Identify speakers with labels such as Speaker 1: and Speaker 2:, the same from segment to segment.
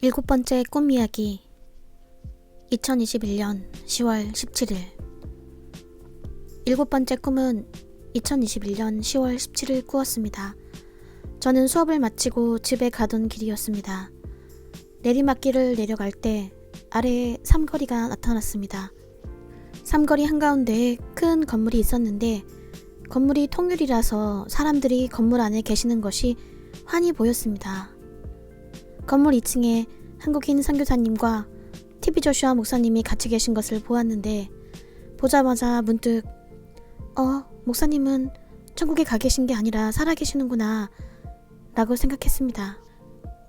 Speaker 1: 일곱 번째 꿈 이야기 2021년 10월 17일 일곱 번째 꿈은 2021년 10월 17일 꾸었습니다. 저는 수업을 마치고 집에 가던 길이었습니다. 내리막길을 내려갈 때 아래에 삼거리가 나타났습니다. 삼거리 한가운데에 큰 건물이 있었는데 건물이 통유리라서 사람들이 건물 안에 계시는 것이 환히 보였습니다. 건물 2층에 한국인 선교사님과 TV 조슈아 목사님이 같이 계신 것을 보았는데 보자마자 문득 목사님은 천국에 가 계신 게 아니라 살아 계시는구나 라고 생각했습니다.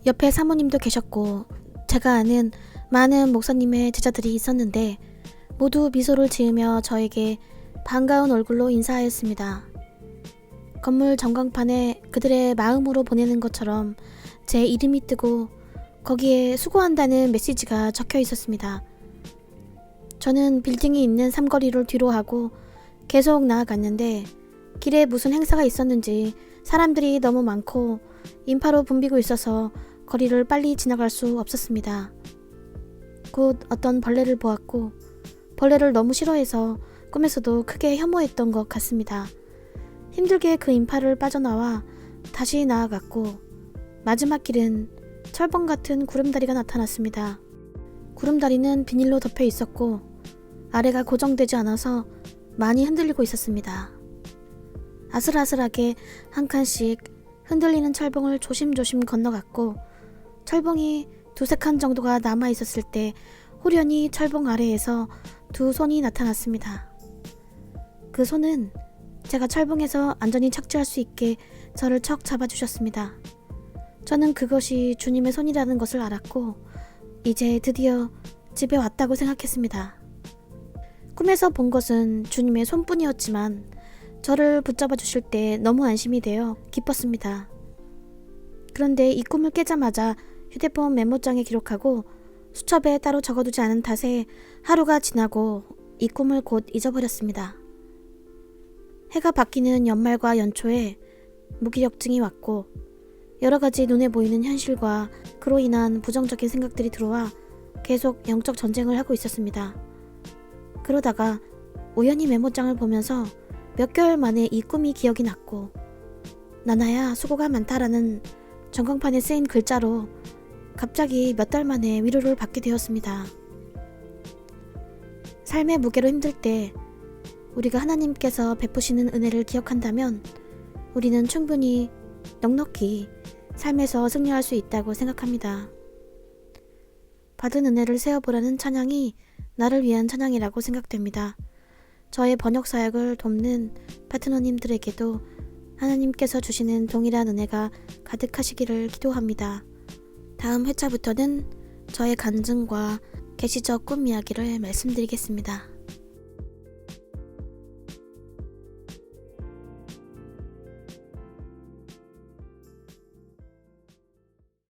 Speaker 1: 옆에 사모님도 계셨고 제가 아는 많은 목사님의 제자들이 있었는데 모두 미소를 지으며 저에게 반가운 얼굴로 인사하였습니다. 건물 전광판에 그들의 마음으로 보내는 것처럼 제 이름이 뜨고 거기에 수고한다는 메시지가 적혀 있었습니다. 저는 빌딩이 있는 삼거리를 뒤로하고 계속 나아갔는데 길에 무슨 행사가 있었는지 사람들이 너무 많고 인파로 붐비고 있어서 거리를 빨리 지나갈 수 없었습니다. 곧 어떤 벌레를 보았고 벌레를 너무 싫어해서 꿈에서도 크게 혐오했던 것 같습니다. 힘들게 그 인파를 빠져나와 다시 나아갔고 마지막 길은 철봉 같은 구름다리가 나타났습니다. 구름다리는 비닐로 덮여 있었고 아래가 고정되지 않아서 많이 흔들리고 있었습니다. 아슬아슬하게 한 칸씩 흔들리는 철봉을 조심조심 건너갔고 철봉이 두세 칸 정도가 남아 있었을 때 호련히 철봉 아래에서 두 손이 나타났습니다. 그 손은 제가 철봉에서 안전히 착지할 수 있게 저를 척 잡아주셨습니다. 저는 그것이 주님의 손이라는 것을 알았고 이제 드디어 집에 왔다고 생각했습니다. 꿈에서 본 것은 주님의 손뿐이었지만 저를 붙잡아 주실 때 너무 안심이 되어 기뻤습니다. 그런데 이 꿈을 깨자마자 휴대폰 메모장에 기록하고 수첩에 따로 적어두지 않은 탓에 하루가 지나고 이 꿈을 곧 잊어버렸습니다. 해가 바뀌는 연말과 연초에 무기력증이 왔고 여러 가지 눈에 보이는 현실과 그로 인한 부정적인 생각들이 들어와 계속 영적 전쟁을 하고 있었습니다. 그러다가 우연히 메모장을 보면서 몇 개월 만에 이 꿈이 기억이 났고 나나야 수고가 많다라는 전광판에 쓰인 글자로 갑자기 몇 달 만에 위로를 받게 되었습니다. 삶의 무게로 힘들 때 우리가 하나님께서 베푸시는 은혜를 기억한다면 우리는 충분히 넉넉히 삶에서 승리할 수 있다고 생각합니다. 받은 은혜를 세어보라는 찬양이 나를 위한 찬양이라고 생각됩니다. 저의 번역 사역을 돕는 파트너님들에게도 하나님께서 주시는 동일한 은혜가 가득하시기를 기도합니다. 다음 회차부터는 저의 간증과 계시적 꿈 이야기를 말씀드리겠습니다.